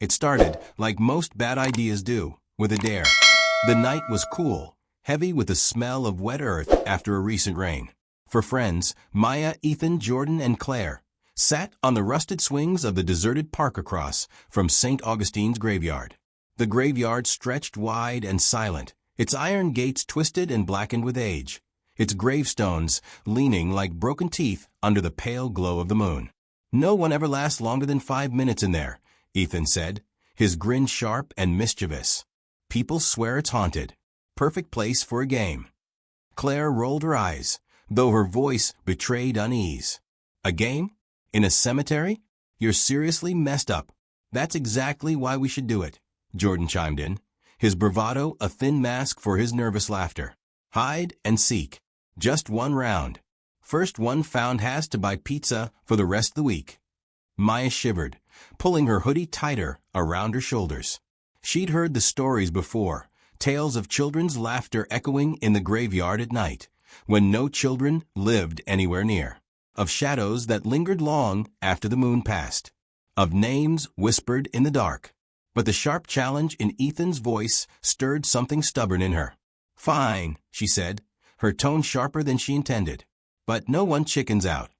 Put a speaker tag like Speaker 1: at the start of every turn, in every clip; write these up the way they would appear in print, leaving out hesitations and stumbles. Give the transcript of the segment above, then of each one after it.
Speaker 1: It started, like most bad ideas do, with a dare. The night was cool, heavy with the smell of wet earth after a recent rain. For friends, Maya, Ethan, Jordan, and Claire sat on the rusted swings of the deserted park across from St. Augustine's graveyard. The graveyard stretched wide and silent, its iron gates twisted and blackened with age, its gravestones leaning like broken teeth under the pale glow of the moon. "No one ever lasts longer than 5 minutes in there," Ethan said, his grin sharp and mischievous. "People swear it's haunted. Perfect place for a game." Claire rolled her eyes, though her voice betrayed unease. "A game? In a cemetery? You're seriously messed up." "That's exactly why we should do it," Jordan chimed in, his bravado a thin mask for his nervous laughter. "Hide and seek. Just one round. First one found has to buy pizza for the rest of the week." Maya shivered, pulling her hoodie tighter around her shoulders. She'd heard the stories before, tales of children's laughter echoing in the graveyard at night, when no children lived anywhere near, of shadows that lingered long after the moon passed, of names whispered in the dark. But the sharp challenge in Ethan's voice stirred something stubborn in her. "Fine," she said, her tone sharper than she intended. "But no one chickens out."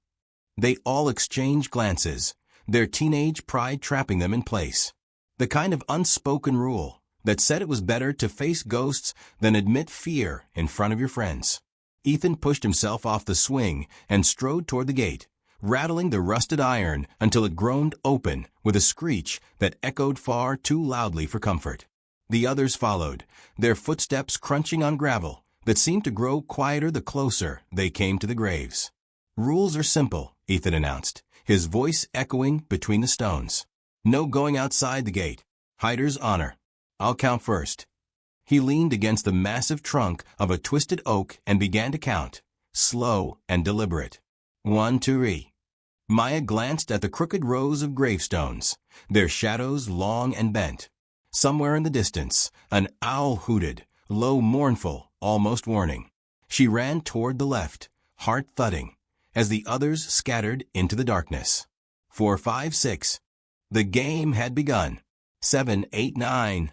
Speaker 1: They all exchanged glances, their teenage pride trapping them in place. The kind of unspoken rule that said it was better to face ghosts than admit fear in front of your friends. Ethan pushed himself off the swing and strode toward the gate, rattling the rusted iron until it groaned open with a screech that echoed far too loudly for comfort. The others followed, their footsteps crunching on gravel that seemed to grow quieter the closer they came to the graves. "Rules are simple," Ethan announced, his voice echoing between the stones. "No going outside the gate. Hider's honor. I'll count first." He leaned against the massive trunk of a twisted oak and began to count, slow and deliberate. 1, 2, 3. Maya glanced at the crooked rows of gravestones, their shadows long and bent. Somewhere in the distance, an owl hooted, low, mournful, almost warning. She ran toward the left, heart thudding, as the others scattered into the darkness. 4, 5, 6. The game had begun. 7, 8, 9.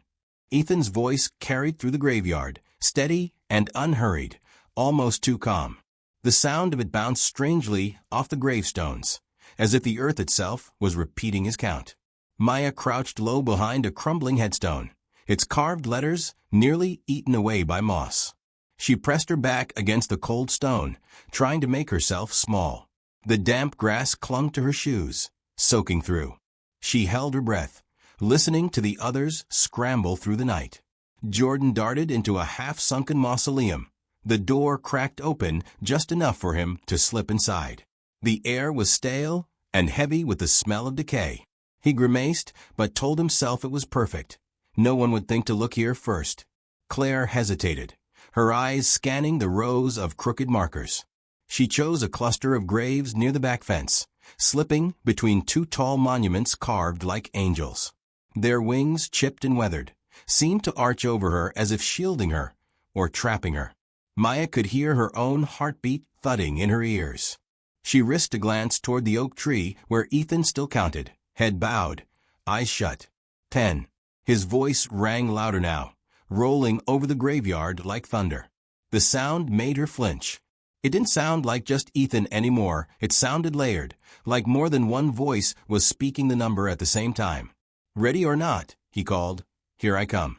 Speaker 1: Ethan's voice carried through the graveyard, steady and unhurried, almost too calm. The sound of it bounced strangely off the gravestones, as if the earth itself was repeating his count. Maya crouched low behind a crumbling headstone, its carved letters nearly eaten away by moss. She pressed her back against the cold stone, trying to make herself small. The damp grass clung to her shoes, soaking through. She held her breath, listening to the others scramble through the night. Jordan darted into a half-sunken mausoleum. The door cracked open just enough for him to slip inside. The air was stale and heavy with the smell of decay. He grimaced, but told himself it was perfect. No one would think to look here first. Claire hesitated, her eyes scanning the rows of crooked markers. She chose a cluster of graves near the back fence, slipping between two tall monuments carved like angels. Their wings, chipped and weathered, seemed to arch over her as if shielding her or trapping her. Maya could hear her own heartbeat thudding in her ears. She risked a glance toward the oak tree where Ethan still counted, head bowed, eyes shut. 10. His voice rang louder now, rolling over the graveyard like thunder. The sound made her flinch. It didn't sound like just Ethan anymore. It sounded layered, like more than one voice was speaking the number at the same time. "Ready or not," he called. "Here I come."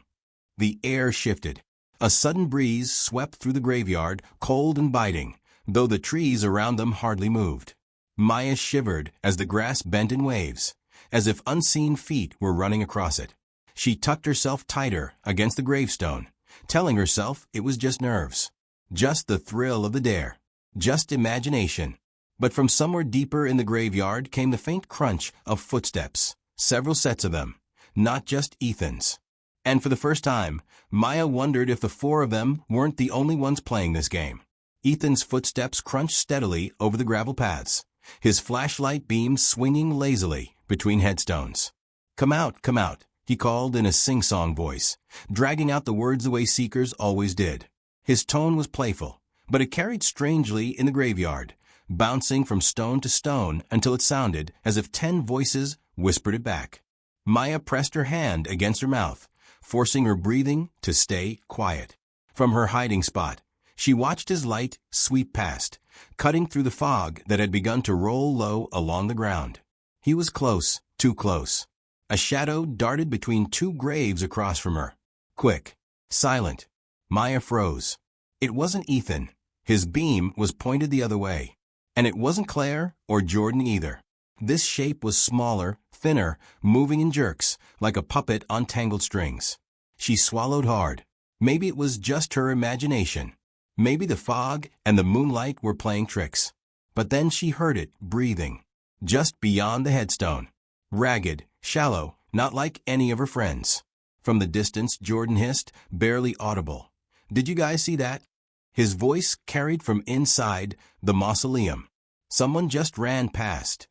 Speaker 1: The air shifted. A sudden breeze swept through the graveyard, cold and biting, though the trees around them hardly moved. Maya shivered as the grass bent in waves, as if unseen feet were running across it. She tucked herself tighter against the gravestone, telling herself it was just nerves, just the thrill of the dare, just imagination. But from somewhere deeper in the graveyard came the faint crunch of footsteps, several sets of them, not just Ethan's. And for the first time, Maya wondered if the four of them weren't the only ones playing this game. Ethan's footsteps crunched steadily over the gravel paths, his flashlight beam swinging lazily between headstones. Come out," he called in a sing-song voice, dragging out the words the way seekers always did. His tone was playful, but it carried strangely in the graveyard, bouncing from stone to stone until it sounded as if 10 voices whispered it back. Maya pressed her hand against her mouth, forcing her breathing to stay quiet. From her hiding spot, she watched his light sweep past, cutting through the fog that had begun to roll low along the ground. He was close, too close. A shadow darted between two graves across from her. Quick. Silent. Maya froze. It wasn't Ethan. His beam was pointed the other way. And it wasn't Claire or Jordan either. This shape was smaller, thinner, moving in jerks, like a puppet on tangled strings. She swallowed hard. Maybe it was just her imagination. Maybe the fog and the moonlight were playing tricks. But then she heard it, breathing. Just beyond the headstone. Ragged, shallow, not like any of her friends. From the distance, Jordan hissed, barely audible. "Did you guys see that?" His voice carried from inside the mausoleum. "Someone just ran past."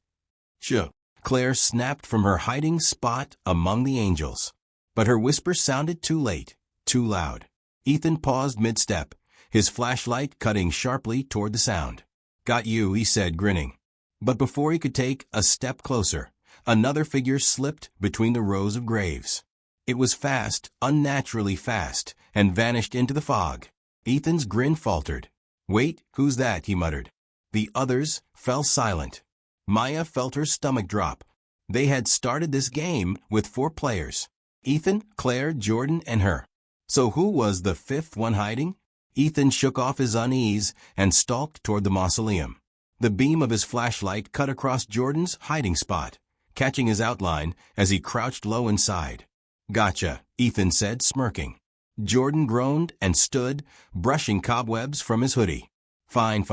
Speaker 1: "Shh." Claire snapped from her hiding spot among the angels. But her whisper sounded too late, too loud. Ethan paused mid-step, his flashlight cutting sharply toward the sound. "Got you," he said, grinning. But before he could take a step closer, another figure slipped between the rows of graves. It was fast, unnaturally fast, and vanished into the fog. Ethan's grin faltered. "Wait, who's that?" he muttered. The others fell silent. Maya felt her stomach drop. They had started this game with 4 players. Ethan, Claire, Jordan, and her. So who was the 5th one hiding? Ethan shook off his unease and stalked toward the mausoleum. The beam of his flashlight cut across Jordan's hiding spot, catching his outline as he crouched low inside. "Gotcha," Ethan said, smirking. Jordan groaned and stood, brushing cobwebs from his hoodie. Fine.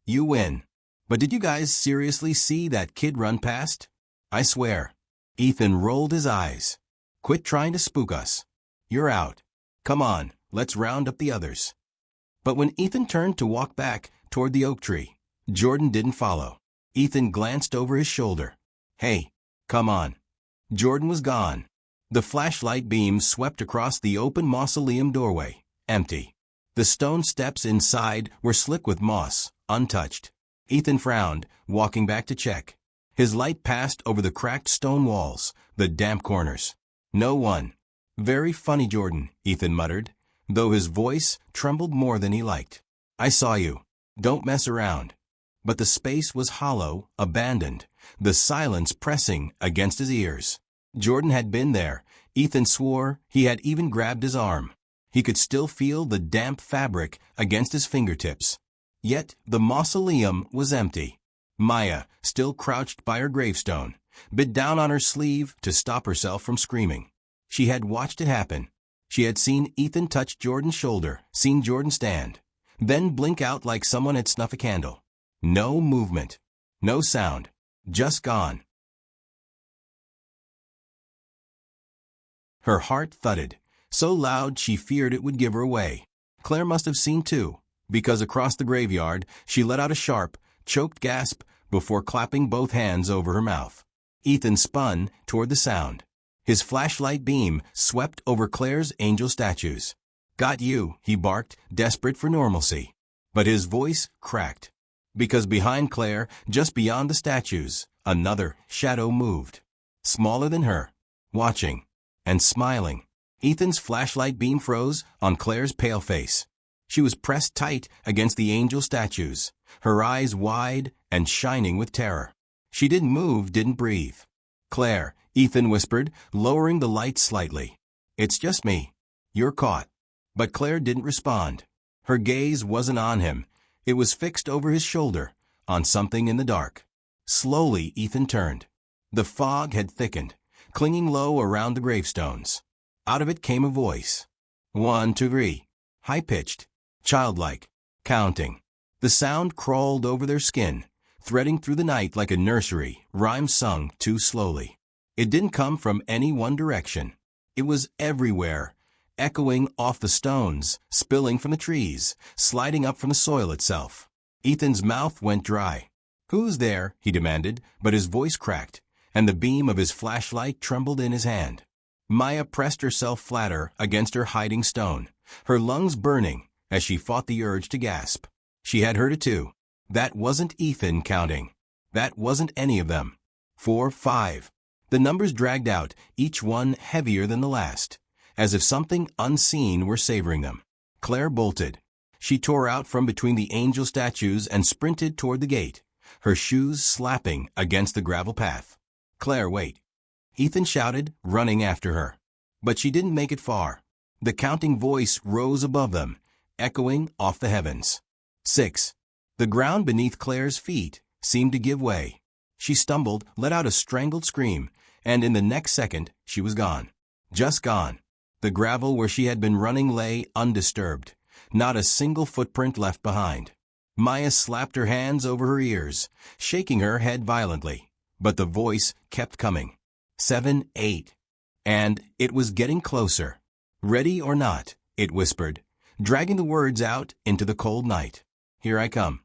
Speaker 1: You win. But did you guys seriously see that kid run past?" "I swear." Ethan rolled his eyes. "Quit trying to spook us. You're out. Come on, let's round up the others." But when Ethan turned to walk back toward the oak tree, Jordan didn't follow. Ethan glanced over his shoulder. "Hey, come on." Jordan was gone. The flashlight beam swept across the open mausoleum doorway, empty. The stone steps inside were slick with moss, untouched. Ethan frowned, walking back to check. His light passed over the cracked stone walls, the damp corners. No one. "Very funny, Jordan," Ethan muttered, though his voice trembled more than he liked. "I saw you. Don't mess around." But the space was hollow, abandoned, the silence pressing against his ears. Jordan had been there. Ethan swore he had even grabbed his arm. He could still feel the damp fabric against his fingertips. Yet the mausoleum was empty. Maya, still crouched by her gravestone, bit down on her sleeve to stop herself from screaming. She had watched it happen. She had seen Ethan touch Jordan's shoulder, seen Jordan stand, then blink out like someone had snuffed a candle. No movement. No sound. Just gone. Her heart thudded, so loud she feared it would give her away. Claire must have seen too, because across the graveyard she let out a sharp, choked gasp before clapping both hands over her mouth. Ethan spun toward the sound. His flashlight beam swept over Claire's angel statues. "Got you," he barked, desperate for normalcy. But his voice cracked. Because behind Claire, just beyond the statues, another shadow moved. Smaller than her. Watching. And smiling. Ethan's flashlight beam froze on Claire's pale face. She was pressed tight against the angel statues, her eyes wide and shining with terror. She didn't move, didn't breathe. "Claire," Ethan whispered, lowering the light slightly. "It's just me. You're caught." But Claire didn't respond. Her gaze wasn't on him. It was fixed over his shoulder, on something in the dark. Slowly, Ethan turned. The fog had thickened, clinging low around the gravestones. Out of it came a voice. 1, 2, 3. High-pitched, childlike, counting. The sound crawled over their skin, threading through the night like a nursery, rhymes sung too slowly. It didn't come from any one direction. It was everywhere, echoing off the stones, spilling from the trees, sliding up from the soil itself. Ethan's mouth went dry. "Who's there?" he demanded, but his voice cracked, and the beam of his flashlight trembled in his hand. Maya pressed herself flatter against her hiding stone, her lungs burning as she fought the urge to gasp. She had heard it too. That wasn't Ethan counting. That wasn't any of them. 4, 5. The numbers dragged out, each one heavier than the last, as if something unseen were savoring them. Claire bolted. She tore out from between the angel statues and sprinted toward the gate, her shoes slapping against the gravel path. "Claire, wait!" Ethan shouted, running after her. But she didn't make it far. The counting voice rose above them, echoing off the heavens. 6. The ground beneath Claire's feet seemed to give way. She stumbled, let out a strangled scream, and in the next second she was gone. Just gone. The gravel where she had been running lay undisturbed, not a single footprint left behind. Maya slapped her hands over her ears, shaking her head violently, but the voice kept coming. 7, 8. And it was getting closer. "Ready or not," it whispered, dragging the words out into the cold night. "Here I come."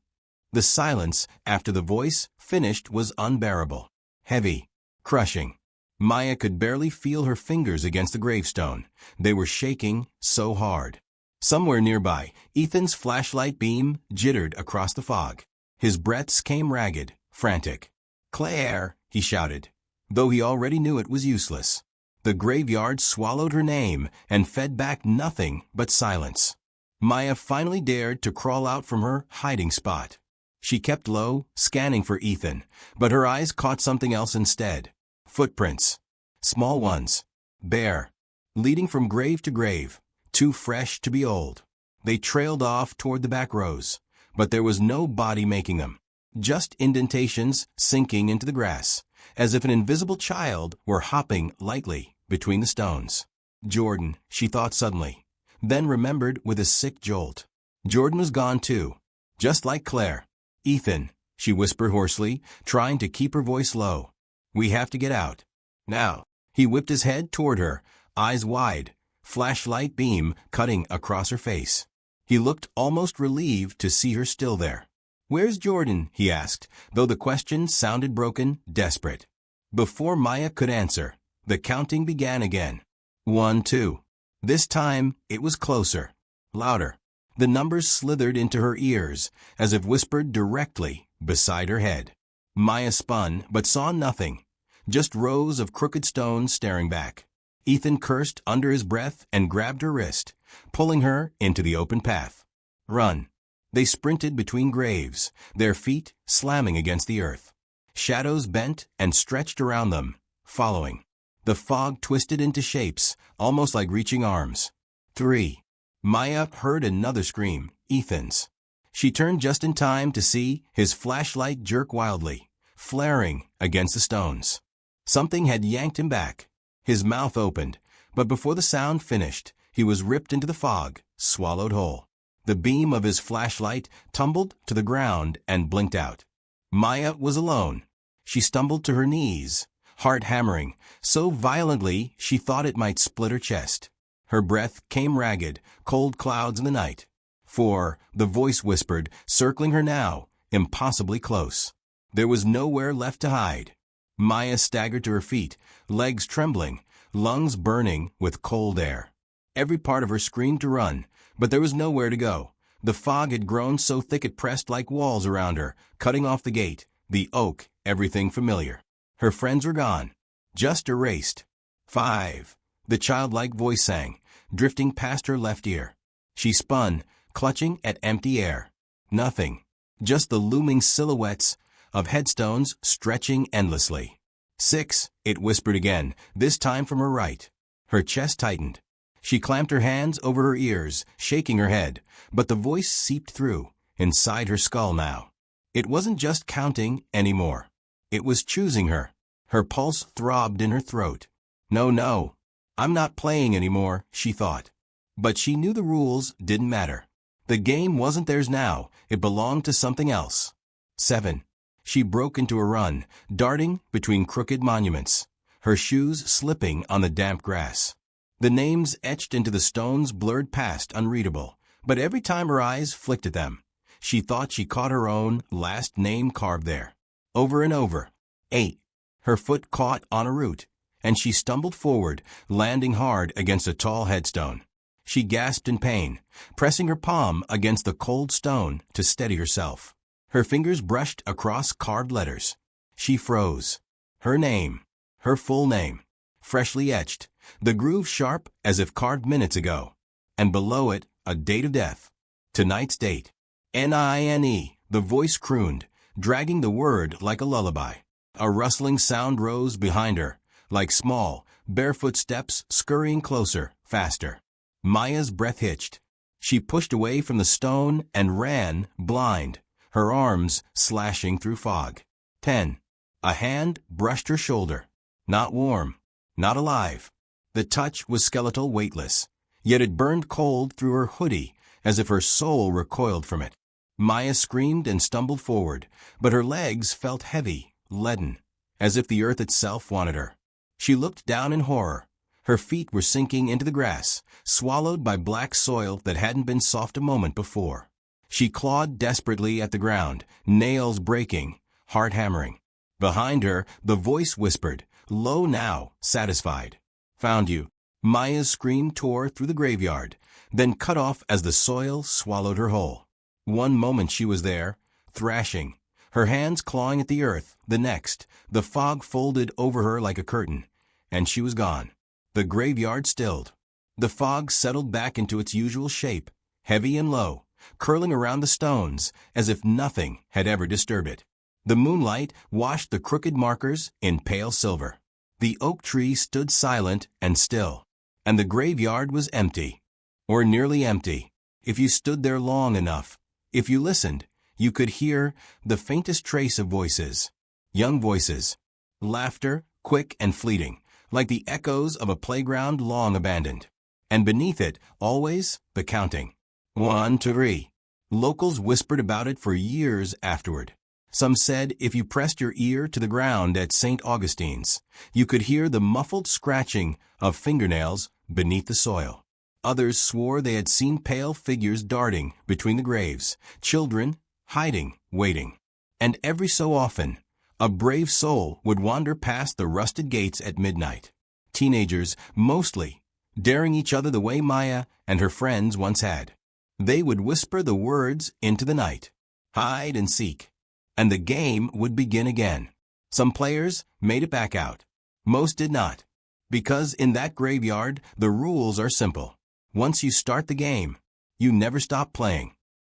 Speaker 1: The silence after the voice finished was unbearable, heavy, crushing. Maya could barely feel her fingers against the gravestone. They were shaking so hard. Somewhere nearby, Ethan's flashlight beam jittered across the fog. His breaths came ragged, frantic. "Claire," he shouted, though he already knew it was useless. The graveyard swallowed her name and fed back nothing but silence. Maya finally dared to crawl out from her hiding spot. She kept low, scanning for Ethan, but her eyes caught something else instead. Footprints. Small ones. Bare. Leading from grave to grave. Too fresh to be old. They trailed off toward the back rows, but there was no body making them. Just indentations sinking into the grass, as if an invisible child were hopping lightly between the stones. Jordan, she thought suddenly, then remembered with a sick jolt. Jordan was gone too, just like Claire. "Ethan," she whispered hoarsely, trying to keep her voice low. "We have to get out. Now." He whipped his head toward her, eyes wide, flashlight beam cutting across her face. He looked almost relieved to see her still there. "Where's Jordan?" he asked, though the question sounded broken, desperate. Before Maya could answer, the counting began again. 1, 2. This time, it was closer, louder. The numbers slithered into her ears, as if whispered directly beside her head. Maya spun, but saw nothing, just rows of crooked stones staring back. Ethan cursed under his breath and grabbed her wrist, pulling her into the open path. "Run." They sprinted between graves, their feet slamming against the earth. Shadows bent and stretched around them, following. The fog twisted into shapes, almost like reaching arms. 3. Maya heard another scream, Ethan's. She turned just in time to see his flashlight jerk wildly, flaring against the stones. Something had yanked him back. His mouth opened, but before the sound finished, he was ripped into the fog, swallowed whole. The beam of his flashlight tumbled to the ground and blinked out. Maya was alone. She stumbled to her knees, heart hammering, so violently she thought it might split her chest. Her breath came ragged, cold clouds in the night. 4, the voice whispered, circling her now, impossibly close. There was nowhere left to hide. Maya staggered to her feet, legs trembling, lungs burning with cold air. Every part of her screamed to run, but there was nowhere to go. The fog had grown so thick it pressed like walls around her, cutting off the gate, the oak, everything familiar. Her friends were gone, just erased. 5. The childlike voice sang, drifting past her left ear. She spun, clutching at empty air. Nothing, just the looming silhouettes of headstones stretching endlessly. 6, it whispered again, this time from her right. Her chest tightened. She clamped her hands over her ears, shaking her head, but the voice seeped through, inside her skull now. It wasn't just counting anymore. It was choosing her. Her pulse throbbed in her throat. No, I'm not playing anymore, she thought. But she knew the rules didn't matter. The game wasn't theirs now, it belonged to something else. 7. She broke into a run, darting between crooked monuments, her shoes slipping on the damp grass. The names etched into the stones blurred past unreadable, but every time her eyes flicked at them, she thought she caught her own last name carved there. Over and over. 8. Her foot caught on a root, and she stumbled forward, landing hard against a tall headstone. She gasped in pain, pressing her palm against the cold stone to steady herself. Her fingers brushed across carved letters. She froze. Her name. her full name, freshly etched, the groove sharp as if carved minutes ago, and below it, a date of death. Tonight's date. Nine, the voice crooned, dragging the word like a lullaby. A rustling sound rose behind her, like small, barefoot steps scurrying closer, faster. Maya's breath hitched. She pushed away from the stone and ran, blind, her arms slashing through fog. 10. A hand brushed her shoulder. Not warm, not alive. The touch was skeletal, weightless, yet it burned cold through her hoodie as if her soul recoiled from it. Maya screamed and stumbled forward, but her legs felt heavy, leaden, as if the earth itself wanted her. She looked down in horror. Her feet were sinking into the grass, swallowed by black soil that hadn't been soft a moment before. She clawed desperately at the ground, nails breaking, heart hammering. Behind her, the voice whispered, low now, satisfied. Found you. Maya's scream tore through the graveyard, then cut off as the soil swallowed her whole. One moment she was there, thrashing, her hands clawing at the earth. The next, the fog folded over her like a curtain, and she was gone. The graveyard stilled. The fog settled back into its usual shape, heavy and low, curling around the stones as if nothing had ever disturbed it. The moonlight washed the crooked markers in pale silver. The oak tree stood silent and still, and the graveyard was empty, or nearly empty. If you stood there long enough, if you listened, you could hear the faintest trace of voices. Young voices. Laughter, quick and fleeting, like the echoes of a playground long abandoned. And beneath it, always, the counting. 1, 2, 3. Locals whispered about it for years afterward. Some said if you pressed your ear to the ground at St. Augustine's, you could hear the muffled scratching of fingernails beneath the soil. Others swore they had seen pale figures darting between the graves, children hiding, waiting. And every so often, a brave soul would wander past the rusted gates at midnight. Teenagers, mostly, daring each other the way Maya and her friends once had. They would whisper the words into the night, hide and seek, and the game would begin again. Some players made it back out. Most did not. Because in that graveyard, the rules are simple. Once you start the game, you never stop playing.